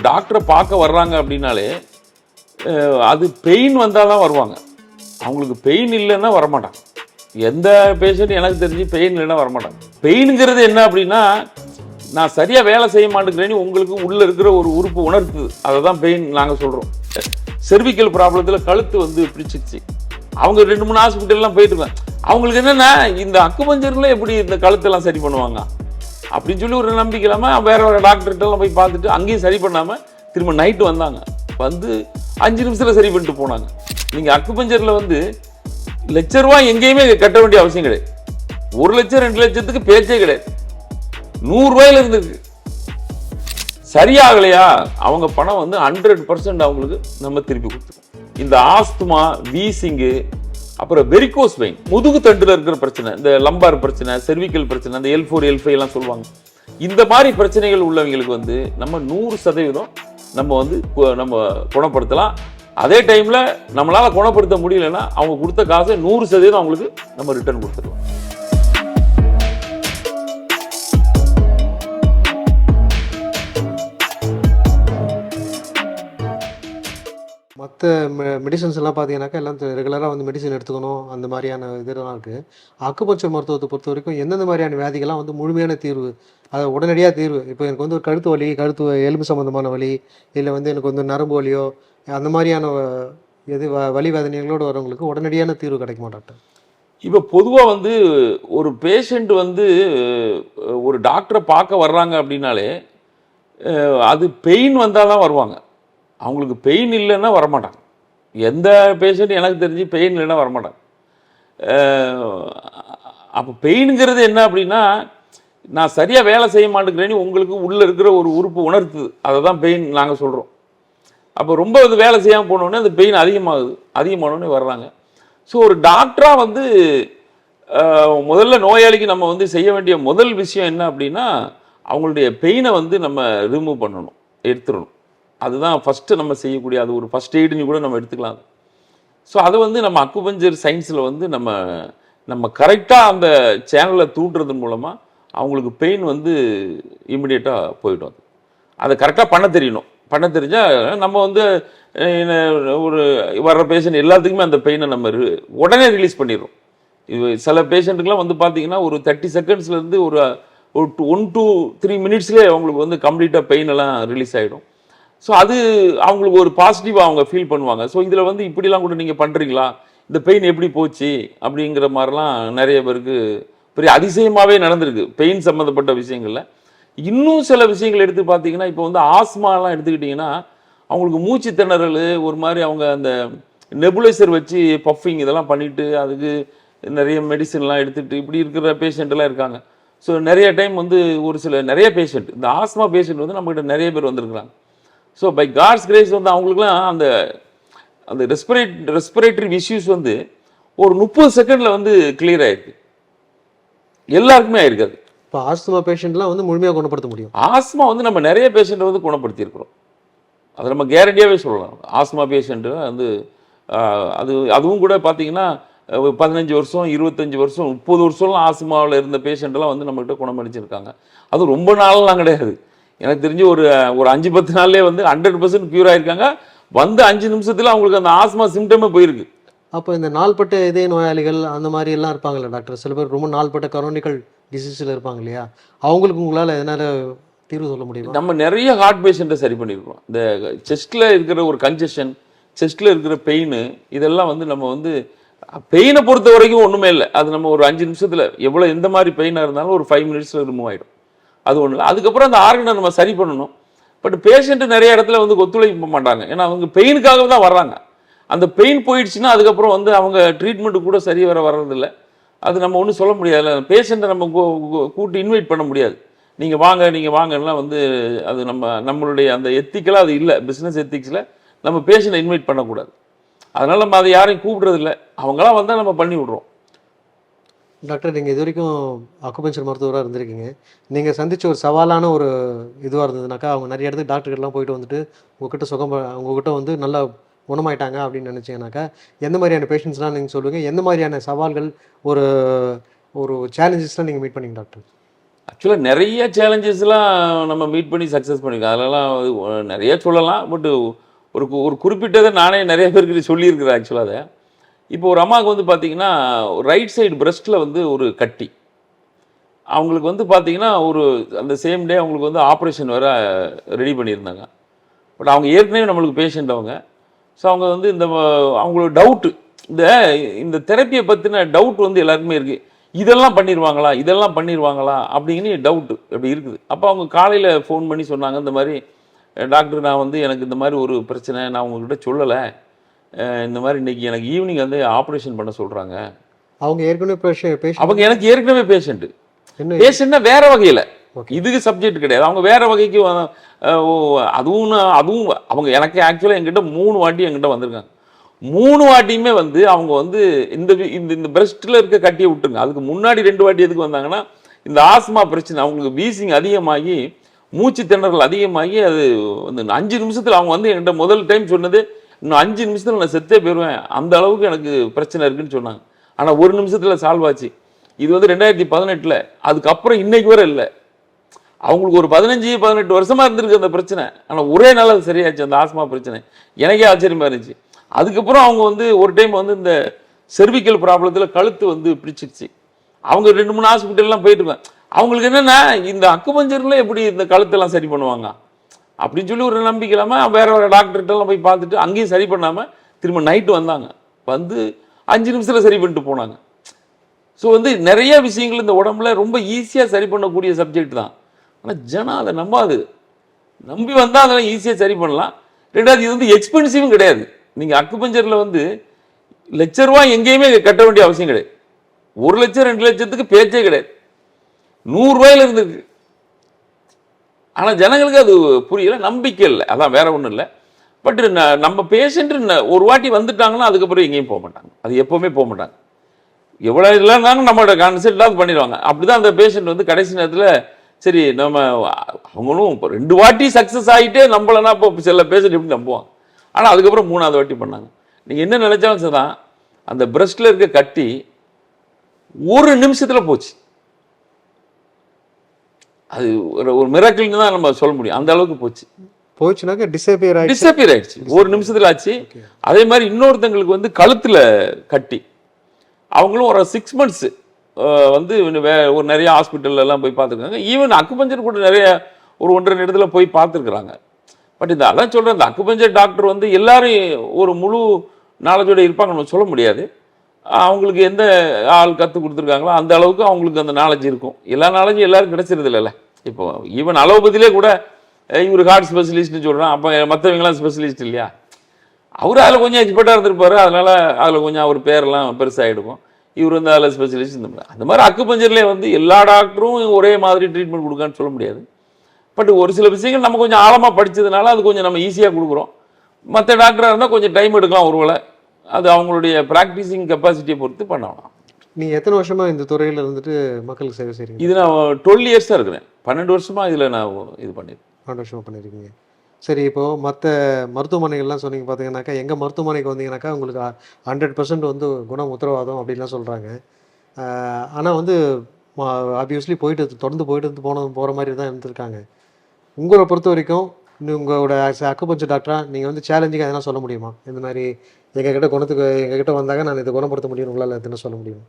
டாக்டரை பார்க்க வர்றாங்க அப்படின்னாலே அது பெயின் வந்தால் தான் வருவாங்க. அவங்களுக்கு பெயின் இல்லைன்னா வரமாட்டாங்க. எந்த பேஷண்ட் எனக்கு தெரிஞ்சு பெயின் இல்லைன்னா வரமாட்டாங்க. பெயினுங்கிறது என்ன அப்படின்னா, நான் சரியாக வேலை செய்ய மாட்டேங்கிறேன்னு உங்களுக்கு உள்ளே இருக்கிற ஒரு உறுப்பு உணர்த்துது. அதை தான் பெயின் நாங்கள் சொல்கிறோம். செர்விக்கல் ப்ராப்ளத்தில் கழுத்து வந்து பிடிச்சிச்சு. அவங்க 2-3 ஹாஸ்பிட்டல்லாம் போயிட்டு இருக்காங்க. அவங்களுக்கு என்னென்னா, இந்த அக்குபஞ்சரில் எப்படி இந்த கழுத்தெல்லாம் சரி பண்ணுவாங்க அப்படின்னு சொல்லி ஒரு நம்பிக்கை இல்லாமல் வேற வேறு டாக்டர்கிட்டலாம் போய் பார்த்துட்டு அங்கேயும் சரி பண்ணாமல் திரும்ப நைட்டு வந்தாங்க. வந்து 5 நிமிஷத்தில் சரி பண்ணிட்டு போனாங்க. நீங்கள் அக்குபஞ்சரில் வந்து ₹1,00,000 எங்கேயுமே கட்ட வேண்டிய அவசியம் கிடையாது. 1 லட்சம் 2 லட்சத்துக்கு பேச்சே கிடையாது. ₹100 இருந்துருக்கு. சரியாகலையா அவங்க பணம் வந்து 100% அவங்களுக்கு நம்ம திருப்பி கொடுத்துருவோம். இந்த ஆஸ்துமா, வீசிங்கு, அப்புறம் வெரிகோஸ் வெயின், முதுகு தண்டுல இருக்கிற பிரச்சனை, இந்த லம்பார் பிரச்சனை, செர்விக்கல் பிரச்சனை, இந்த L4 L5 எல்லாம் சொல்லுவாங்க. இந்த மாதிரி பிரச்சனைகள் உள்ளவங்களுக்கு வந்து நம்ம 100% நம்ம வந்து நம்ம குணப்படுத்தலாம். அதே டைம்ல நம்மளால குணப்படுத்த முடியலன்னா அவங்க கொடுத்த காசை 100% அவங்களுக்கு நம்ம ரிட்டர்ன் கொடுத்துருவோம். மற்ற மெடிசன்ஸ் எல்லாம் பார்த்தீங்கன்னாக்கா எல்லாம் ரெகுலராக வந்து மெடிசன் எடுத்துக்கணும், அந்த மாதிரியான இதெல்லாம் இருக்குது. அக்குபஞ்சர் மருத்துவத்தை பொறுத்த வரைக்கும் எந்தெந்த மாதிரியான வியாதிகள்லாம் வந்து முழுமையான தீர்வு, அதை உடனடியாக தீர்வு, இப்போ எனக்கு வந்து ஒரு கழுத்து வலி, எலும்பு சம்மந்தமான வலி, இல்லை வந்து எனக்கு வந்து நரம்பு வலியோ அந்த மாதிரியான வலி வேதனைகளோடு வரவங்களுக்கு உடனடியான தீர்வு கிடைக்குமா டாக்டர்? இப்போ பொதுவாக வந்து ஒரு பேஷண்ட் வந்து ஒரு டாக்டரை பார்க்க வர்றாங்க அப்படின்னாலே அது பெயின் வந்தால் தான் வருவாங்க. அவங்களுக்கு பெயின் இல்லைன்னா வரமாட்டாங்க. எந்த பேஷண்ட் எனக்கு தெரிஞ்சு பெயின் இல்லைன்னா வரமாட்டாங்க. அப்போ பெயினுங்கிறது என்ன அப்படின்னா, நான் சரியாக வேலை செய்ய மாட்டேங்கிறேன்னு உங்களுக்கு உள்ளே இருக்கிற ஒரு உறுப்பு உணர்த்துது. அதை தான் பெயின் நாங்கள் சொல்கிறோம். அப்போ ரொம்ப இது வேலை செய்யாமல் போனோடனே அந்த பெயின் அதிகமானோடனே வர்றாங்க. ஸோ ஒரு டாக்டராக வந்து முதல்ல நோயாளிக்கு நம்ம வந்து செய்ய வேண்டிய முதல் விஷயம் என்ன அப்படின்னா, அவங்களுடைய பெயினை வந்து நம்ம ரிமூவ் பண்ணணும், எடுத்துடணும். அதுதான் ஃபஸ்ட்டு நம்ம செய்யக்கூடிய, அது ஒரு ஃபஸ்ட் எய்டுன்னு கூட நம்ம எடுத்துக்கலாம். ஸோ அதை வந்து நம்ம அக்குபஞ்சர் சயின்ஸில் வந்து நம்ம கரெக்டாக அந்த சேனலை தூண்டுறது மூலமாக அவங்களுக்கு பெயின் வந்து இமிடியேட்டாக போயிடும். அதை கரெக்டாக பண்ண தெரியணும். பண்ண தெரிஞ்சால் நம்ம வந்து ஒரு வர்ற பேஷண்ட் எல்லாத்துக்குமே அந்த பெயினை நம்ம உடனே ரிலீஸ் பண்ணிடுறோம். இது சில பேஷண்ட்டுக்கெலாம் வந்து பார்த்தீங்கன்னா ஒரு 30 செகண்ட்ஸ்லேருந்து ஒரு 1 to 3 மினிட்ஸ்லேயே அவங்களுக்கு வந்து கம்ப்ளீட்டாக பெயின் எல்லாம் ரிலீஸ் ஆகிடும். ஸோ அது அவங்களுக்கு ஒரு பாசிட்டிவாக அவங்க ஃபீல் பண்ணுவாங்க. ஸோ இதில் வந்து இப்படிலாம் கூட நீங்கள் பண்ணுறீங்களா, இந்த பெயின் எப்படி போச்சு அப்படிங்கிற மாதிரிலாம் நிறைய பேருக்கு பெரிய அதிசயமாகவே நடந்திருக்கு பெயின் சம்மந்தப்பட்ட விஷயங்களில். இன்னும் சில விஷயங்கள் எடுத்து பார்த்தீங்கன்னா, இப்போ வந்து ஆஸ்மாலாம் எடுத்துக்கிட்டிங்கன்னா அவங்களுக்கு மூச்சு திணறல் ஒரு மாதிரி, அவங்க அந்த நெபுலைசர் வச்சு பஃபிங் இதெல்லாம் பண்ணிவிட்டு அதுக்கு நிறைய மெடிசன்லாம் எடுத்துகிட்டு இப்படி இருக்கிற பேஷண்ட்டெல்லாம் இருக்காங்க. ஸோ நிறைய டைம் வந்து நிறைய பேஷண்ட், இந்த ஆஸ்மா பேஷண்ட் வந்து நம்மகிட்ட நிறைய பேர் வந்திருக்கிறாங்க. ஸோ பை காட்ஸ் கிரேஸ் வந்து அவங்களுக்குலாம் அந்த ரெஸ்பிரேட்டரி இஷ்யூஸ் வந்து ஒரு 30 செகண்டில் வந்து கிளியர் ஆயிருக்கு. எல்லாருக்குமே ஆயிருக்காது. இப்போ ஆஸ்துமா பேஷண்ட்லாம் வந்து முழுமையாக குணப்படுத்த முடியும். ஆஸ்மா வந்து நம்ம நிறைய பேஷண்ட்டை வந்து குணப்படுத்தியிருக்கிறோம். அதை நம்ம கேரண்டியாகவே சொல்லலாம். ஆஸ்மா பேஷண்ட்டு வந்து அதுவும் கூட பார்த்தீங்கன்னா 15 வருஷம் 25 வருஷம் 30 வருஷம்லாம் ஆஸ்மாவில் இருந்த பேஷண்ட்டெல்லாம் வந்து நம்மகிட்ட குணமடைச்சிருக்காங்க. அது ரொம்ப நாளெலாம் கிடையாது. எனக்கு தெரிஞ்சு ஒரு 5-10 நாள்லேயே வந்து 100% க்யூர் ஆகிருக்காங்க. வந்து 5 நிமிஷத்தில் அவங்களுக்கு அந்த ஆஸ்மா சிம்டமே போயிருக்கு. அப்போ இந்த நாள்பட்ட இதய நோயாளிகள் அந்த மாதிரி எல்லாம் இருப்பாங்கல்ல டாக்டர், சில பேர் ரொம்ப நாள்பட்ட கரோனிக்கல் டிசீஸில் இருப்பாங்க இல்லையா, அவங்களுக்கு உங்களால் எதனால் தீர்வு சொல்ல முடியும்? நம்ம நிறைய ஹார்ட் பேஷண்ட்டை சரி பண்ணியிருக்கோம். இந்த செஸ்ட்டில் இருக்கிற ஒரு கன்ஜெஷன், செஸ்ட்டில் இருக்கிற பெயின், இதெல்லாம் வந்து நம்ம வந்து பெயினை பொறுத்த வரைக்கும் ஒன்றுமே இல்லை. அது நம்ம ஒரு 5 நிமிஷத்தில் எந்த மாதிரி பெயினாக இருந்தாலும் ஒரு 5 மினிட்ஸில் ரிமூவ் ஆகிடும். அது ஒன்றும் இல்லை. அதுக்கப்புறம் அந்த ஆர்கனை நம்ம சரி பண்ணணும். பட் பேஷண்ட்டு நிறைய இடத்துல வந்து ஒத்துழைக்க மாட்டாங்க. ஏன்னா அவங்க பெயினுக்காக தான் வர்றாங்க. அந்த பெயின் போயிடுச்சுன்னா அதுக்கப்புறம் வந்து அவங்க ட்ரீட்மெண்ட்டு கூட சரி வர்றதில்லை. அது நம்ம ஒன்றும் சொல்ல முடியாது. பேஷண்ட்டை நம்ம கூட்டி இன்வைட் பண்ண முடியாது. நீங்கள் வாங்கன்னா வந்து அது நம்மளுடைய அந்த எத்திக்கலாக அது இல்லை. பிஸ்னஸ் எத்திக்ஸில் நம்ம பேஷண்ட்டை இன்வைட் பண்ணக்கூடாது. அதனால் நம்ம அதை யாரையும் கூப்பிட்றதில்ல. அவங்களாம் வந்தால் நம்ம பண்ணி விட்றோம். டாக்டர், நீங்கள் இது வரைக்கும் அக்குபஞ்சர் மருத்துவராக இருந்திருக்கீங்க. நீங்கள் சந்தித்த ஒரு சவாலான ஒரு இதுவாக இருந்ததுனாக்கா, அவங்க நிறைய இடத்துக்கு டாக்டர்கிட்டலாம் போயிட்டு வந்துட்டு உங்ககிட்ட வந்து நல்லா குணமாயிட்டாங்க அப்படின்னு நினச்சிங்கனாக்கா, எந்த மாதிரியான பேஷண்ட்ஸ்லாம் நீங்கள் சொல்லுவீங்க? எந்த மாதிரியான சவால்கள், ஒரு சேலஞ்சஸ்லாம் நீங்கள் மீட் பண்ணீங்க டாக்டர்? ஆக்சுவலாக நிறைய சேலஞ்சஸ்லாம் நம்ம மீட் பண்ணி சக்ஸஸ் பண்ணியிருக்கோம். அதெல்லாம் நிறைய சொல்லலாம். பட் ஒரு குறிப்பிட்டதை நானே நிறைய பேருக்கு சொல்லியிருக்கிறேன் ஆக்சுவலாக. அதை இப்போ ஒரு அம்மாவுக்கு வந்து பார்த்தீங்கன்னா ரைட் சைடு பிரஸ்ட்டில் வந்து ஒரு கட்டி. அவங்களுக்கு வந்து பார்த்தீங்கன்னா அந்த சேம் டே அவங்களுக்கு வந்து ஆப்ரேஷன் வேறு ரெடி பண்ணியிருந்தாங்க. பட் அவங்க ஏற்கனவே நம்மளுக்கு பேஷண்ட் அவங்க. ஸோ அவங்க வந்து அவங்களோட டவுட்டு இந்த தெரப்பியை பற்றின டவுட் வந்து எல்லாருக்குமே இருக்குது. இதெல்லாம் பண்ணிடுவாங்களா அப்படிங்கன்னு டவுட்டு அப்படி இருக்குது. அப்போ அவங்க காலையில் ஃபோன் பண்ணி சொன்னாங்க, இந்த மாதிரி டாக்டர் நான் வந்து எனக்கு இந்த மாதிரி ஒரு பிரச்சனை நான் உங்கள்கிட்ட சொல்லலை, இந்த மாதிரி இன்றைக்கி எனக்கு ஈவினிங் வந்து ஆப்ரேஷன் பண்ண சொல்கிறாங்க. அவங்க ஏற்கனவே அவங்க எனக்கு ஏற்கனவே பேஷண்ட்னா வேற வகையில், இதுக்கு சப்ஜெக்ட் கிடையாது. அவங்க வேற வகைக்கு அதுவும் அவங்க எனக்கு ஆக்சுவலாக என்கிட்ட 3 வாட்டி என்கிட்ட வந்திருக்காங்க. 3 வாட்டியுமே வந்து அவங்க வந்து இந்த பிரஸ்ட்டில் இருக்க கட்டியை விட்டுருங்க. அதுக்கு முன்னாடி 2 வாட்டி எதுக்கு வந்தாங்கன்னா, இந்த ஆஸ்மா பிரச்சனை அவங்களுக்கு வீசிங் அதிகமாகி மூச்சு திணறல் அதிகமாகி அது வந்து 5 நிமிஷத்தில் அவங்க வந்து என்கிட்ட முதல் டைம் சொன்னது, இன்னும் 5 நிமிஷத்தில் நான் செத்தே போயிடுவேன், அந்த அளவுக்கு எனக்கு பிரச்சனை இருக்குன்னு சொன்னாங்க. ஆனால் 1 நிமிஷத்தில் சால்வ் ஆச்சு. இது வந்து 2018. அதுக்கப்புறம் இன்னைக்கு வரை இல்லை. அவங்களுக்கு ஒரு 15-18 வருஷமா இருந்திருக்கு அந்த பிரச்சனை. ஆனால் ஒரே நாள் அது சரியாச்சு அந்த ஆஸ்மா பிரச்சனை. எனக்கே ஆச்சரியமா இருந்துச்சு. அதுக்கப்புறம் அவங்க வந்து ஒரு டைம் வந்து இந்த செர்விக்கல் ப்ராப்ளத்தில் கழுத்து வந்து பிடிச்சிருச்சு. அவங்க 2-3 ஹாஸ்பிட்டல்லாம் போயிட்டு இருக்காங்க. அவங்களுக்கு என்னென்னா இந்த அக்குபஞ்சரில் எப்படி இந்த கழுத்தெல்லாம் சரி பண்ணுவாங்க அப்படின்னு சொல்லி ஒரு நம்பிக்கை இல்லாமல் வேற டாக்டர்கிட்டலாம் போய் பார்த்துட்டு அங்கேயும் சரி பண்ணாமல் திரும்ப நைட்டு வந்தாங்க. வந்து 5 நிமிஷத்தில் சரி பண்ணிட்டு போனாங்க. ஸோ வந்து நிறைய விஷயங்கள் இந்த உடம்புல ரொம்ப ஈஸியாக சரி பண்ணக்கூடிய சப்ஜெக்ட் தான். ஆனால் ஜனம் அதை நம்பி வந்தால் அதெல்லாம் ஈஸியாக சரி பண்ணலாம். ரெண்டாவது இது வந்து எக்ஸ்பென்சிவும் கிடையாது. நீங்கள் அக்குபஞ்சரில் வந்து ₹1,00,000 எங்கேயுமே கட்ட வேண்டிய அவசியம் கிடையாது. 1 லட்சம் 2 லட்சத்துக்கு பேச்சே கிடையாது. ₹100 இருந்துருக்கு. ஆனால் ஜனங்களுக்கு அது புரியல, நம்பிக்கை இல்லை, அதான் வேற ஒன்றும் இல்லை. பட் நம்ம பேஷண்ட் ஒரு வாட்டி வந்துட்டாங்கன்னா அதுக்கப்புறம் எங்கேயும் போக மாட்டாங்க. அது எப்போவுமே போக மாட்டாங்க. எவ்வளோ இதெல்லாம் இருந்தாலும் நம்மளோட கன்சல்ட்டாவது பண்ணிடுவாங்க. அப்படிதான் அந்த பேஷண்ட் வந்து கடைசி நேரத்தில் சரி நம்ம அவங்களும் இப்போ 2 வாட்டி சக்ஸஸ் ஆகிட்டே நம்மளனா இப்போ சில பேஷண்ட் எப்படி நம்புவாங்க. ஆனால் அதுக்கப்புறம் 3ஆவது வாட்டி பண்ணாங்க. நீங்கள் என்ன நினைச்சாலும் சரிதான், அந்த பிரஸ்ட்டில் இருக்க கட்டி 1 நிமிஷத்தில் போச்சு. அது ஒரு மிராக்கிள்னு தான் நம்ம சொல்ல முடியும். அந்த அளவுக்கு போச்சுனாக்க டிஸப்பியர் ஆயிடுச்சு. 1 நிமிஷத்தில் ஆச்சு. அதே மாதிரி இன்னொருத்தங்களுக்கு வந்து கழுத்தில் கட்டி, அவங்களும் ஒரு 6 months வந்து ஒரு நிறைய ஹாஸ்பிட்டல்லாம் போய் பார்த்துருக்காங்க. ஈவன் அக்குபஞ்சர் கூட நிறைய ஒரு 1-2 இடத்துல போய் பார்த்துருக்குறாங்க. பட் அதான் சொல்கிறேன், இந்த அக்குபஞ்சர் டாக்டர் வந்து எல்லாரும் ஒரு முழு நாலேஜோடு இருப்பாங்க நம்ம சொல்ல முடியாது. அவங்களுக்கு எந்த ஆள் கற்றுக் கொடுத்துருக்காங்களோ அந்த அளவுக்கு அவங்களுக்கு அந்த நாலேஜ் இருக்கும். எல்லா நாலேஜும் எல்லாரும் கிடைச்சிருது இல்லைல்ல. இப்போ ஈவன் அலோபதியிலே கூட இவர் ஹார்ட் ஸ்பெஷலிஸ்ட்னு சொல்கிறான், அப்போ மற்றவங்களாம் ஸ்பெஷலிஸ்ட் இல்லையா? அவர் அதில் கொஞ்சம் எக்ஸ்பர்ட்டாக இருந்திருப்பார். அதனால் அதில் கொஞ்சம் அவர் பேரெல்லாம் பெருசாகிடுக்கும். இவர் வந்து அதில் ஸ்பெஷலிஸ்ட் அந்த மாதிரி அக்குபஞ்சர்லேயே வந்து எல்லா டாக்டரும் ஒரே மாதிரி ட்ரீட்மெண்ட் கொடுக்கான்னு சொல்ல முடியாது. பட் ஒரு சில விஷயங்கள் நம்ம கொஞ்சம் ஆழமாக படித்ததுனால அது கொஞ்சம் நம்ம ஈஸியாக கொடுக்குறோம். மற்ற டாக்டராக இருந்தால் கொஞ்சம் டைம் எடுக்கலாம் ஒருவேளை. அது அவங்களுடைய ப்ராக்டிஸிங் கெப்பாசிட்டியை பொறுத்து பண்ணலாம். நீங்கள் எத்தனை வருஷமாக இந்த துறையில் இருந்துட்டு மக்களுக்கு சேவை செய்கிறீங்க? இது நான் 12 இயர்ஸாக இருக்கிறேன். 12 வருஷமாக இதில் நான் இது பண்ணியிருக்கேன். 12 வருஷமாக பண்ணியிருக்கீங்க. சரி, இப்போது மற்ற மருத்துவமனைகள்லாம் சொன்னீங்க பார்த்தீங்கன்னாக்கா, எங்கள் மருத்துவமனைக்கு வந்தீங்கன்னாக்கா உங்களுக்கு 100% வந்து குணம் உத்தரவாதம் அப்படின்லாம் சொல்கிறாங்க. ஆனால் வந்து ஆப்வியஸ்லி தொடர்ந்து போகிற மாதிரி தான் இருந்திருக்காங்க. உங்களை பொறுத்த வரைக்கும் இன்னும் உங்களோட அக்குபஞ்சர் டாக்டராக நீங்கள் வந்து சேலஞ்சிங்காக எதனா சொல்ல முடியுமா? இந்த மாதிரி எங்ககிட்ட வந்தாங்க நான் இதை குணப்படுத்த முடியும் உங்களால் எதுனா சொல்ல முடியுமா?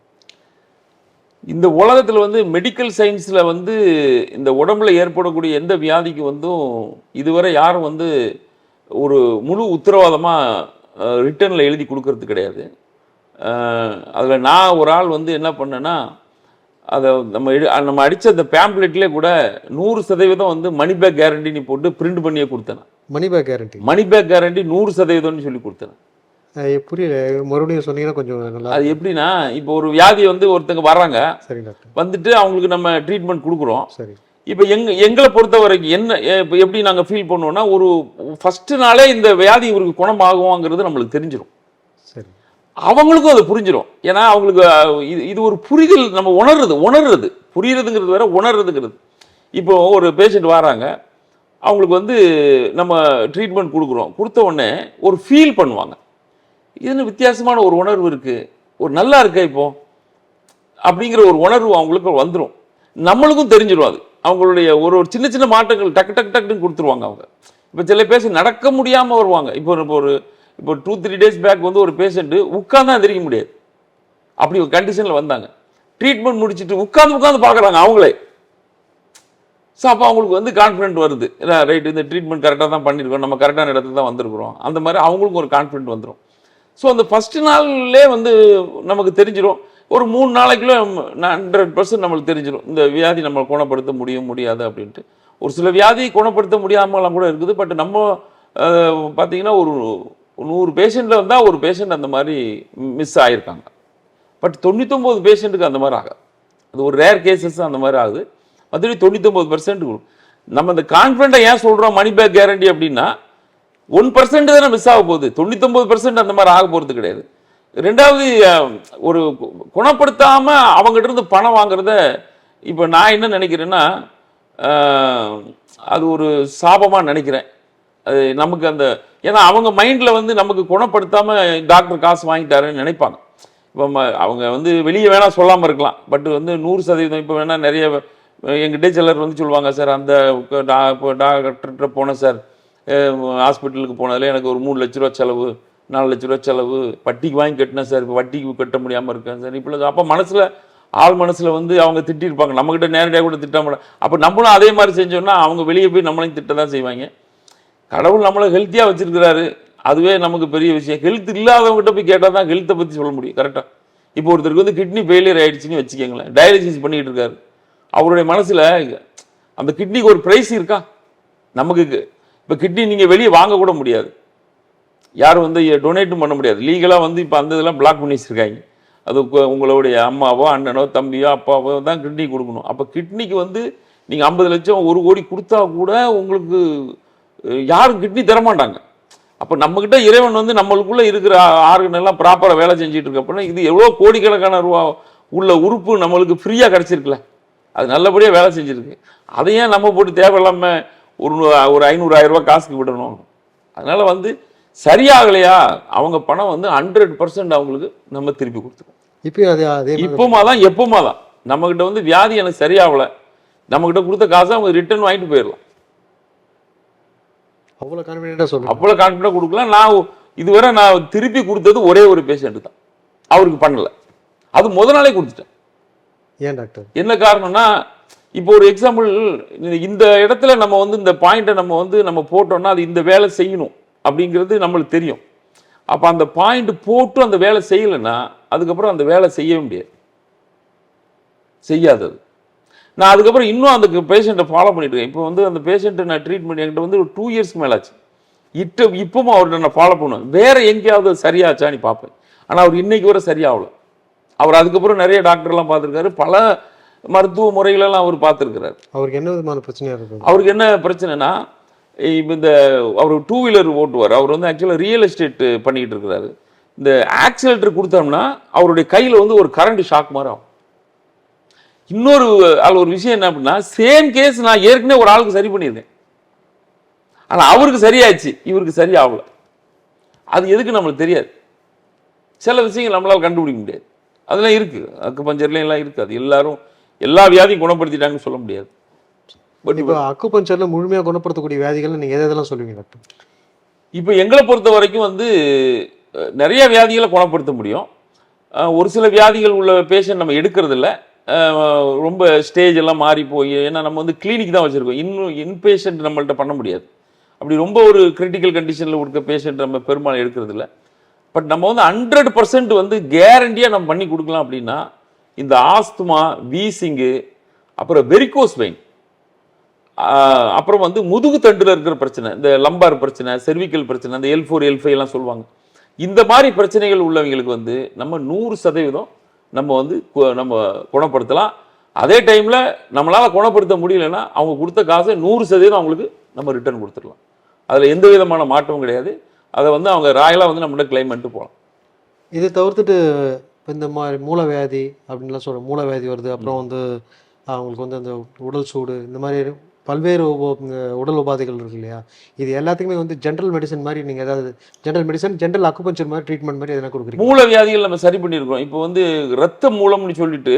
இந்த உலகத்தில் வந்து மெடிக்கல் சயின்ஸில் வந்து இந்த உடம்புல ஏற்படக்கூடிய எந்த வியாதிக்கு வந்தும் இதுவரை யாரும் வந்து ஒரு முழு உத்தரவாதமாக ரிட்டனில் எழுதி கொடுக்கறது கிடையாது. அதில் நான் ஒரு ஆள் வந்து என்ன பண்ணேன்னா, அதை நம்ம அடித்த அந்த பேம்ப்ளெட்லேயே கூட 100% வந்து மணி பேக் கேரண்டின்னு போட்டு பிரிண்ட் பண்ணியே கொடுத்தேன். மணி பேக் கேரண்டி 100%ன்னு சொல்லி கொடுத்தேன். புரியல, மறுபடியும் சொன்னீங்கன்னா கொஞ்சம் நல்லா. அது எப்படின்னா, இப்போ ஒரு வியாதி வந்து ஒருத்தங்க வர்றாங்க, சரி டாக்டர், வந்துட்டு அவங்களுக்கு நம்ம ட்ரீட்மெண்ட் கொடுக்குறோம். சரி, இப்போ எங்களை பொறுத்த வரைக்கும் என்ன இப்போ எப்படி நாங்கள் ஃபீல் பண்ணுவோம்னா, ஒரு ஃபஸ்ட்டு நாளே இந்த வியாதி இவருக்கு குணமாகுவாங்கிறது நம்மளுக்கு தெரிஞ்சிடும். சரி, அவங்களுக்கும் அது புரிஞ்சிடும். ஏன்னா அவங்களுக்கு இது ஒரு புரிதல், நம்ம உணர்றது புரியுறதுங்கிறது வேற, உணர்றதுங்கிறது. இப்போ ஒரு பேஷண்ட் வராங்க, அவங்களுக்கு வந்து நம்ம ட்ரீட்மெண்ட் கொடுத்த உடனே ஒரு ஃபீல் பண்ணுவாங்க, இதுன்னு வித்தியாசமான ஒரு உணர்வு இருக்குது, ஒரு நல்லா இருக்கா இப்போ அப்படிங்கிற ஒரு உணர்வு அவங்களுக்கு வந்துடும். நம்மளுக்கும் தெரிஞ்சிடும் அது. அவங்களுடைய ஒரு ஒரு சின்ன சின்ன மாற்றங்கள் டக்கு டக்கு டக்குன்னு கொடுத்துருவாங்க அவங்க. இப்போ சில பேஷண்ட் நடக்க முடியாமல் வருவாங்க. இப்போ 2-3 days பேக் வந்து ஒரு பேஷண்ட்டு உட்கார்ந்து எந்திரிக்க முடியாது, அப்படி ஒரு கண்டிஷனில் வந்தாங்க. ட்ரீட்மெண்ட் முடிச்சுட்டு உட்கார்ந்து பார்க்குறாங்க அவங்களே. ஸோ அப்போ அவங்களுக்கு வந்து கான்ஃபிடென்ட் வருது, ரைட் இந்த ட்ரீட்மெண்ட் கரெக்டாக தான் பண்ணியிருக்கோம், நம்ம கரெக்டான இடத்துக்கு தான் வந்திருக்கிறோம், அந்த மாதிரி அவங்களுக்கு ஒரு கான்ஃபிடென்ட் வந்துடும். ஸோ அந்த ஃபஸ்ட்டு நாள்லே வந்து நமக்கு தெரிஞ்சிடும். ஒரு 3 நாளைக்குள்ள 100% நம்மளுக்கு தெரிஞ்சிடும் இந்த வியாதி நம்ம குணப்படுத்த முடியாது அப்படின்ட்டு. ஒரு சில வியாதி குணப்படுத்த முடியாமலாம் கூட இருக்குது. பட் நம்ம பார்த்தீங்கன்னா ஒரு 100 பேஷண்ட்டில் வந்தால் ஒரு பேஷண்ட் அந்த மாதிரி மிஸ் ஆகியிருக்காங்க. பட் 99 பேஷண்ட்டுக்கு அந்த மாதிரி ஆகாது. அது ஒரு ரேர் கேசஸ் அந்த மாதிரி ஆகுது. மற்றபடி 99% நம்ம இந்த கான்ஃபிடென்ட்டாக ஏன் சொல்கிறோம் மணி பேக் கேரண்டி அப்படின்னா, 1% தானே மிஸ் ஆக போகுது, 99% அந்த மாதிரி ஆக போகிறது கிடையாது. ரெண்டாவது, ஒரு குணப்படுத்தாம அவங்ககிட்ட இருந்து பணம் வாங்குறத இப்போ நான் என்ன நினைக்கிறேன்னா, அது ஒரு சாபமா நினைக்கிறேன். அது நமக்கு அந்த, ஏன்னா அவங்க மைண்ட்ல வந்து நமக்கு குணப்படுத்தாம டாக்டர் காசு வாங்கிட்டாருன்னு நினைப்பாங்க. இப்போ அவங்க வந்து வெளியே வேணா சொல்லாமல் இருக்கலாம், பட் வந்து 100% இப்போ வேணா நிறைய எங்கிட்டே சிலர் வந்து சொல்லுவாங்க, சார் அந்த டாக்டர்கிட்ட போனேன் சார், ஹாஸ்பிட்டலுக்கு போனதில் எனக்கு ஒரு 3 லட்ச ரூபா செலவு, 4 லட்ச ரூபா செலவு, வட்டிக்கு வாங்கி கட்டினேன் சார், இப்போ வட்டிக்கு கட்ட முடியாமல் இருக்கேன் சார். இப்போ அப்போ ஆள் மனசில் வந்து அவங்க திட்டிருப்பாங்க, நம்மக்கிட்ட நேரடியாக கூட திட்டாம. அப்போ நம்மளும் அதே மாதிரி செஞ்சோம்னா அவங்க வெளியே போய் நம்மளையும் திட்ட தான் செய்வாங்க. கடவுள் நம்மளை ஹெல்த்தியாக வச்சிருக்கிறாரு, அதுவே நமக்கு பெரிய விஷயம். ஹெல்த் இல்லாதவங்ககிட்ட போய் கேட்டால் தான் ஹெல்த்தை பற்றி சொல்ல முடியும் கரெக்டாக. இப்போ ஒருத்தருக்கு வந்து கிட்னி ஃபெயிலியர் ஆகிடுச்சின்னு வச்சுக்கோங்களேன், டயாலிசிஸ் பண்ணிகிட்டு இருக்காரு. அவருடைய மனசில் அந்த கிட்னிக்கு ஒரு ப்ரைஸ் இருக்கா? நமக்கு இப்போ கிட்னி நீங்கள் வெளியே வாங்க கூட முடியாது, யாரும் வந்து டொனேட்டும் பண்ண முடியாது லீகலாக. வந்து இப்போ அந்த இதெல்லாம் பிளாக் பண்ணி வச்சுருக்காங்க. அது உங்களுடைய அம்மாவோ அண்ணனோ தம்பியோ அப்பாவோ தான் கிட்னி கொடுக்கணும். அப்போ கிட்னிக்கு வந்து நீங்கள் 50 லட்சம் 1 கோடி கொடுத்தா கூட உங்களுக்கு யாரும் கிட்னி தரமாட்டாங்க. அப்போ நம்மக்கிட்ட இறைவன் வந்து நம்மளுக்குள்ளே இருக்கிற ஆர்கன் எல்லாம் ப்ராப்பராக வேலை செஞ்சுட்டு இருக்கப்போ இது எவ்வளோ கோடிக்கணக்கான ரூபா உள்ள உறுப்பு நம்மளுக்கு ஃப்ரீயாக கிடச்சிருக்குல்ல, அது நல்லபடியாக வேலை செஞ்சுருக்கு. அதையே நம்ம போட்டு தேவையில்லாமல் ஒரு 500-1000 ரூபா காசுக்கு விடணும். அதனால் வந்து சரியாகலையா அவங்க பணம் வந்து 100% அவங்களுக்கு நம்ம திருப்பி கொடுத்துருவோம். இப்பயும் அதே இப்போமா தான் எப்போமா தான் நம்மக்கிட்ட வந்து வியாதி எனக்கு சரியாகலை, நம்மக்கிட்ட கொடுத்த காசை அவங்க ரிட்டர்ன் வாங்கிட்டு போயிடலாம். அவ்வளோ கான்ஃபிடென்ட்டாக சொல்லுங்கள். அவ்வளோ கான்ஃபிடென்ட்டாக கொடுக்கலாம். இதுவரை நான் திருப்பி கொடுத்தது ஒரே ஒரு பேஷண்ட் தான், அவருக்கு பண்ணலை. அது முத நாளே கொடுத்துட்டேன். ஏன் டாக்டர்? என்ன காரணம்னா, இப்போ ஒரு எக்ஸாம்பிள், இந்த இடத்துல நம்ம வந்து இந்த பாயிண்ட்டை நம்ம போட்டோம்னா அது இந்த வேலை செய்யணும் அப்படிங்கிறது நம்மளுக்கு தெரியும். அப்போ அந்த பாயிண்ட் போட்டு அந்த வேலை செய்யலைன்னா அதுக்கப்புறம் அந்த வேலை செய்யவே முடியாது, செய்யாதது. நான் அதுக்கப்புறம் இன்னும் அந்த பேஷண்ட்டை ஃபாலோ பண்ணிட்டு இருக்கேன். இப்போ வந்து அந்த பேஷண்ட்டை நான் ட்ரீட்மெண்ட் என்கிட்ட வந்து ஒரு 2 இயர்ஸ்க்கு மேலே ஆச்சு. இப்பவும் அவர்கிட்ட நான் ஃபாலோ பண்ணுவேன், வேற எங்கேயாவது சரியாச்சான்னு பார்ப்பேன். ஆனால் அவர் இன்னைக்கு வரை சரியாகல. அவர் அதுக்கப்புறம் நிறைய டாக்டர்லாம் பார்த்துருக்காரு, பல மருத்துவ முறைகளெல்லாம் அவர் பார்த்துருக்கிறார். அவருக்கு என்ன விதமான பிரச்சனையாக இருக்குது? அவருக்கு என்ன பிரச்சனைனா, இப்போ இந்த அவர் 2 வீலர் ஓட்டுவார். அவர் வந்து ஆக்சுவலாக ரியல் எஸ்டேட் பண்ணிக்கிட்டு இருக்கிறாரு. இந்த ஆக்சிலேட்டர் கொடுத்தோம்னா அவருடைய கையில் வந்து ஒரு கரண்ட் ஷாக் மாதிரி ஆகும். இன்னொரு ஒரு விஷயம் என்ன அப்படின்னா, சேம் கேஸ் நான் ஏற்கனவே ஒரு ஆளுக்கு சரி பண்ணியிருக்கேன், ஆனால் அவருக்கு சரியாச்சு, இவருக்கு சரியாகல. அது எதுக்கு நம்மளுக்கு தெரியாது. சில விஷயங்கள் நம்மளால் கண்டுபிடிக்க முடியாது. அதெல்லாம் இருக்குது, அக்குபஞ்சர்லாம் எல்லாம் இருக்குது. அது எல்லாரும் எல்லா வியாதியும் குணப்படுத்திட்டாங்கன்னு சொல்ல முடியாது. பட் இப்போ அக்குபஞ்சரில் முழுமையாக குணப்படுத்தக்கூடிய வியாதிகள் நீங்கள் எதெல்லாம் சொல்லுவீங்க டாக்டர்? இப்போ எங்களை பொறுத்த வரைக்கும் வந்து நிறைய வியாதிகளை குணப்படுத்த முடியும். ஒரு சில வியாதிகள் உள்ள பேஷண்ட் நம்ம எடுக்கிறது இல்லை, ரொம்ப ஸ்டேஜ் எல்லாம் மாறி போய், ஏன்னா நம்ம வந்து கிளினிக் தான் வச்சுருக்கோம், இன்னும் இன்பேஷண்ட் நம்மள்ட்ட பண்ண முடியாது. அப்படி ரொம்ப ஒரு கிரிட்டிக்கல் கண்டிஷனில் இருக்க பேஷண்ட் நம்ம பெரும்பாலும் எடுக்கிறது இல்லை. பட் நம்ம வந்து 100% வந்து கேரண்டியாக நம்ம பண்ணி கொடுக்கலாம். அப்படின்னா இந்த ஆஸ்துமா, வீசிங்கு, அப்புறம் வெரிகோஸ் வெயின், அப்புறம் வந்து முதுகு தண்டில் இருக்கிற பிரச்சனை, இந்த லம்பார் பிரச்சனை, செர்விக்கல் பிரச்சனை, இந்த L4 L5 எல்லாம் சொல்லுவாங்க. இந்த மாதிரி பிரச்சனைகள் உள்ளவங்களுக்கு வந்து நம்ம 100% நம்ம வந்து நம்ம குணப்படுத்தலாம். அதே டைமில் நம்மளால் குணப்படுத்த முடியலன்னா அவங்க கொடுத்த காசை 100% அவங்களுக்கு நம்ம ரிட்டர்ன் கொடுத்துடலாம். அதில் எந்த விதமான மாற்றமும் கிடையாது. அதை வந்து அவங்க ராயலாக வந்து நம்மகிட்ட கிளைம் பண்ணிட்டு போகலாம். இதை தவிர்த்துட்டு இப்போ இந்த மாதிரி மூலவியாதி அப்படின்லாம் சொல்கிறோம், மூலவியாதி வருது, அப்புறம் வந்து அவங்களுக்கு வந்து அந்த உடல் சூடு, இந்த மாதிரி பல்வேறு உடல் உபாதைகள் இருக்கு இல்லையா, இது எல்லாத்துக்குமே வந்து ஜென்ரல் மெடிசன் மாதிரி நீங்கள் ஏதாவது ஜென்ரல் மெடிசன், ஜென்ரல் அக்குபஞ்சர் மாதிரி ட்ரீட்மெண்ட் மாதிரி எதனா கொடுக்குறீங்க? மூல வியாதிகள் நம்ம சரி பண்ணியிருக்கோம். இப்போ வந்து ரத்த மூலம்னு சொல்லிட்டு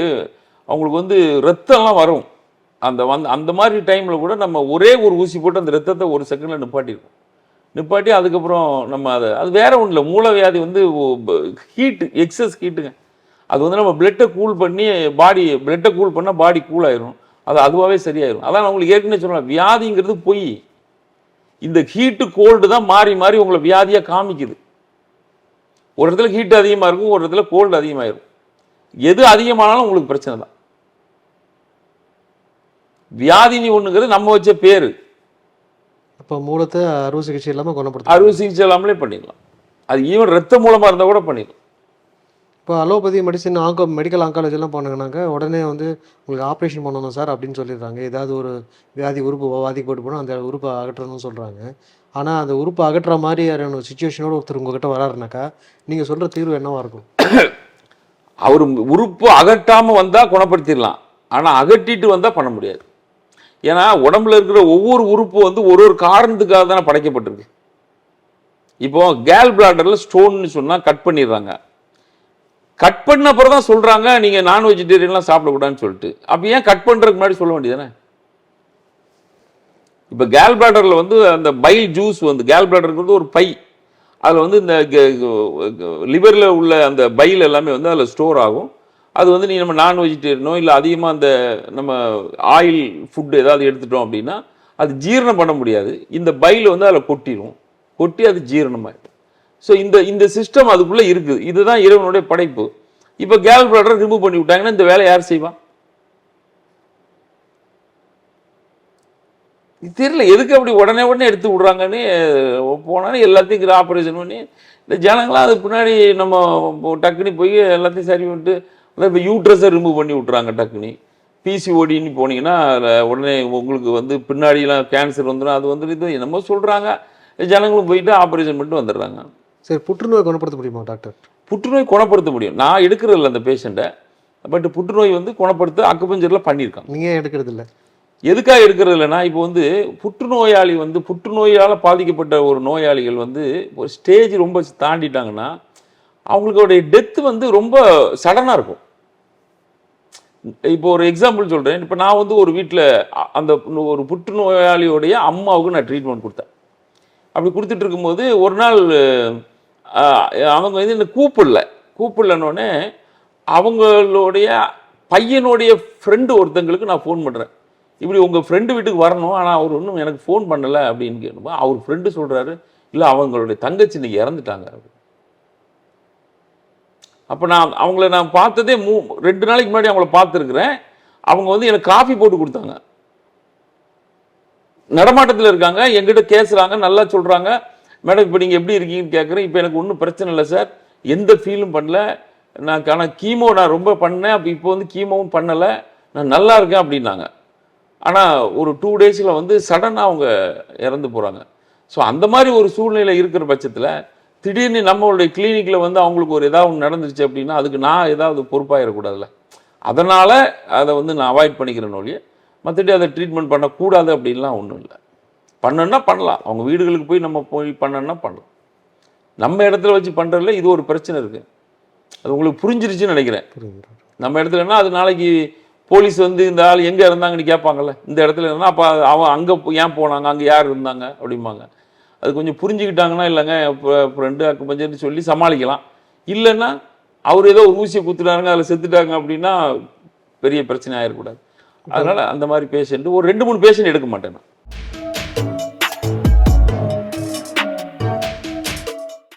அவங்களுக்கு வந்து ரத்தம்லாம் வரும். அந்த மாதிரி டைமில் கூட நம்ம ஒரே ஒரு ஊசி போட்டு அந்த ரத்தத்தை ஒரு செகண்டில் நிப்பாட்டி அதுக்கப்புறம் நம்ம அது வேற ஒன்றும் இல்லை. மூலவியாதி வந்து எக்ஸஸ் ஹீட்டுங்க. அது வந்து நம்ம பிளட்டை கூல் பண்ணி பிளட்டை கூல் பண்ணால் பாடி கூல் ஆயிரும். அது அதுவாகவே சரியாயிரும். அதான் நான் உங்களுக்கு ஏற்கனவே சொல்லலாம், வியாதிங்கிறது பொய். இந்த ஹீட்டு கோல்டு தான் மாறி மாறி உங்களை வியாதியாக காமிக்குது. ஒரு இடத்துல ஹீட் அதிகமாக இருக்கும், ஒரு இடத்துல கோல்டு அதிகமாகிடும். எது அதிகமானாலும் உங்களுக்கு பிரச்சனை தான். வியாதினி ஒண்ணுங்கிறது நம்ம வச்ச பேரு. அப்போ மூலத்தை அறுவை சிகிச்சை இல்லாமல் குணப்படுத்த அறுவை சிகிச்சை இல்லாமலே பண்ணிடலாம். அது ஈவன் ரத்த மூலமாக இருந்தால் கூட பண்ணிடலாம். இப்போ அலோபதி மெடிசின் மெடிக்கல் ஆங்காலஜிலாம் போனாங்கன்னாக்க உடனே வந்து உங்களுக்கு ஆப்ரேஷன் பண்ணணும் சார் அப்படின்னு சொல்லிடுறாங்க. ஏதாவது ஒரு வியாதி உறுப்பு பாதிக்கப்பட்டு போனால் அந்த உறுப்பை அகற்றணும்னு சொல்கிறாங்க. ஆனால் அந்த உறுப்பை அகற்றுற மாதிரியான சுச்சுவேஷனோட ஒருத்தர் உங்ககிட்ட வராருனாக்கா நீங்கள் சொல்கிற தீர்வு என்னவா இருக்கும்? அவர் உறுப்பு அகற்றாமல் வந்தால் குணப்படுத்திடலாம். ஆனால் அகற்றிட்டு வந்தால் பண்ண முடியாது. ஏன்னா உடம்புல இருக்கிற ஒவ்வொரு உறுப்பு வந்து ஒரு ஒரு காரணத்துக்காக தானே படைக்கப்பட்டிருக்கு. இப்போ கேல் பிளாடரில் ஸ்டோன்னு சொன்னால் கட் பண்ணிடுறாங்க. கட் பண்ண அப்புறம் தான் சொல்கிறாங்க நீங்கள் நான் வெஜிடேரியன்லாம் சாப்பிடக்கூடாதுன்னு சொல்லிட்டு. அப்போ ஏன் கட் பண்ணுறதுக்கு முன்னாடி சொல்ல வேண்டியதானே? இப்போ கேல் பிளாடரில் வந்து அந்த பைல் ஜூஸ் வந்து கேல் பிளாடருக்கு ஒரு பை, அதில் வந்து இந்த லிவரில் உள்ள அந்த பைல் எல்லாமே வந்து அதில் ஸ்டோர் ஆகும். அது வந்து நம்ம நான் வெஜிடேரியனோ இல்லை அதிகமாக அந்த நம்ம ஆயில் ஃபுட்டு ஏதாவது எடுத்துட்டோம் அப்படின்னா அது ஜீரணம் பண்ண முடியாது. இந்த பைல் வந்து அதில் கொட்டி அது ஜீரணமாயிடும். ஸோ இந்த சிஸ்டம் அதுக்குள்ளே இருக்குது. இதுதான் இறைவனுடைய படைப்பு. இப்போ கேல் பிளாடரை ரிமூவ் பண்ணி விட்டாங்கன்னா இந்த வேலை யார் செய்வா? தெரியல எதுக்கு அப்படி உடனே எடுத்து விடுறாங்கன்னு. போனாலும் எல்லாத்தையும் ஆப்ரேஷன் பண்ணி இந்த ஜனங்களாம் அதுக்கு பின்னாடி நம்ம டக்குனி போய் எல்லாத்தையும் சரி பண்ணிட்டு இப்போ யூட்ரஸை ரிமூவ் பண்ணி விட்றாங்க டக்குனி. பிசிஓடின்னு போனீங்கன்னா அதில் உடனே உங்களுக்கு வந்து பின்னாடிலாம் கேன்சர் வந்துடும். அது வந்துட்டு இது என்னமோ சொல்கிறாங்க. ஜனங்களும் போயிட்டு ஆப்ரேஷன் பண்ணிட்டு வந்துடுறாங்க. சரி, புற்றுநோய் குணப்படுத்த முடியுமா டாக்டர்? புற்றுநோய் குணப்படுத்த முடியும். நான் எடுக்கிறதில்ல அந்த பேஷண்ட்டை. பட் புற்றுநோய் வந்து குணப்படுத்த அக்குபஞ்சரில் பண்ணியிருக்காங்க. நீங்கள் எடுக்கிறது இல்லை. எதுக்காக எடுக்கிறது இல்லைன்னா இப்போ வந்து புற்றுநோயாளி வந்து புற்றுநோயால் பாதிக்கப்பட்ட ஒரு நோயாளிகள் வந்து ஒரு ஸ்டேஜ் ரொம்ப தாண்டிட்டாங்கன்னா அவங்களுடைய டெத்து வந்து ரொம்ப சடனாக இருக்கும். இப்போ ஒரு எக்ஸாம்பிள் சொல்கிறேன். இப்போ நான் வந்து ஒரு வீட்டில் அந்த ஒரு புற்றுநோயாளியோடைய அம்மாவுக்கு நான் ட்ரீட்மெண்ட் கொடுத்தேன். அப்படி கொடுத்துட்டு இருக்கும்போது ஒரு நாள் அவங்க வந்து என்ன கூப்பிடலன்னொடனே அவங்களுடைய பையனுடைய ஃப்ரெண்டு ஒருத்தங்களுக்கு நான் ஃபோன் பண்ணுறேன். இப்படி உங்கள் ஃப்ரெண்டு வீட்டுக்கு வரணும், ஆனால் அவர் ஒன்றும் எனக்கு ஃபோன் பண்ணலை அப்படின்னு கேட்கணுமா. அவர் ஃப்ரெண்டு சொல்கிறாரு, இல்லை அவங்களுடைய தங்கச்சி இன்னைக்கு இறந்துட்டாங்க. அப்போ அவங்கள நான் பார்த்ததே 2 நாளைக்கு முன்னாடி அவங்கள பார்த்துருக்குறேன். அவங்க வந்து எனக்கு காஃபி போட்டு கொடுத்தாங்க. நடமாட்டத்தில் இருக்காங்க, எங்கிட்ட கேட்குறாங்க, நல்லா சொல்கிறாங்க. மேடம் இப்போ நீங்கள் எப்படி இருக்கீங்கன்னு கேட்குறேன். இப்போ எனக்கு ஒன்றும் பிரச்சனை இல்லை சார், எந்த ஃபீலும் பண்ணல. ஆனால் கீமோ நான் ரொம்ப பண்ணேன், அப்போ இப்போ வந்து கீமோவும் பண்ணலை, நான் நல்லா இருக்கேன் அப்படின்னாங்க. ஆனால் ஒரு 2 டேஸில் வந்து சடனாக அவங்க இறந்து போகிறாங்க. ஸோ அந்த மாதிரி ஒரு சூழ்நிலை இருக்கிற பட்சத்தில் திடீர்னு நம்மளுடைய கிளினிக்கில் வந்து அவங்களுக்கு ஒரு ஏதாவது நடந்துருச்சு அப்படின்னா அதுக்கு நான் ஏதாவது பொறுப்பாகிடக்கூடாதுல்ல. அதனால் அதை வந்து நான் அவாய்ட் பண்ணிக்கிறேன் ஒழிய மற்றபடி அதை ட்ரீட்மெண்ட் பண்ணக்கூடாது அப்படின்லாம் ஒன்றும் இல்லை. பண்ணணுன்னா பண்ணலாம். அவங்க வீடுகளுக்கு போய் நம்ம பண்ணணுன்னா பண்ணலாம். நம்ம இடத்துல வச்சு பண்ணுறதுல இது ஒரு பிரச்சனை இருக்குது. அது உங்களுக்கு புரிஞ்சிருச்சுன்னு நினைக்கிறேன். நம்ம இடத்துலன்னா அது நாளைக்கு போலீஸ் வந்து இந்த ஆள் எங்கே இருந்தாங்கன்னு கேட்பாங்கல்ல. இந்த இடத்துல இருந்தால் அப்போ அவன் அங்கே ஏன் போனாங்க, அங்கே யார் இருந்தாங்க அப்படிம்பாங்க. அது கொஞ்சம் புரிஞ்சுக்கிட்டாங்கன்னா இல்லைங்க ஃப்ரெண்டு அக்குபஞ்சர்னு சொல்லி சமாளிக்கலாம். இல்லைன்னா அவர் ஏதோ ஒரு ஊசியை குத்துட்டாருங்க அதில் செத்துட்டாங்க அப்படின்னா பெரிய பிரச்சனை ஆகிடக்கூடாது. அதனால் அந்த மாதிரி பேஷண்ட்டு ஒரு 2-3 பேஷண்ட் எடுக்க மாட்டேன் நான்.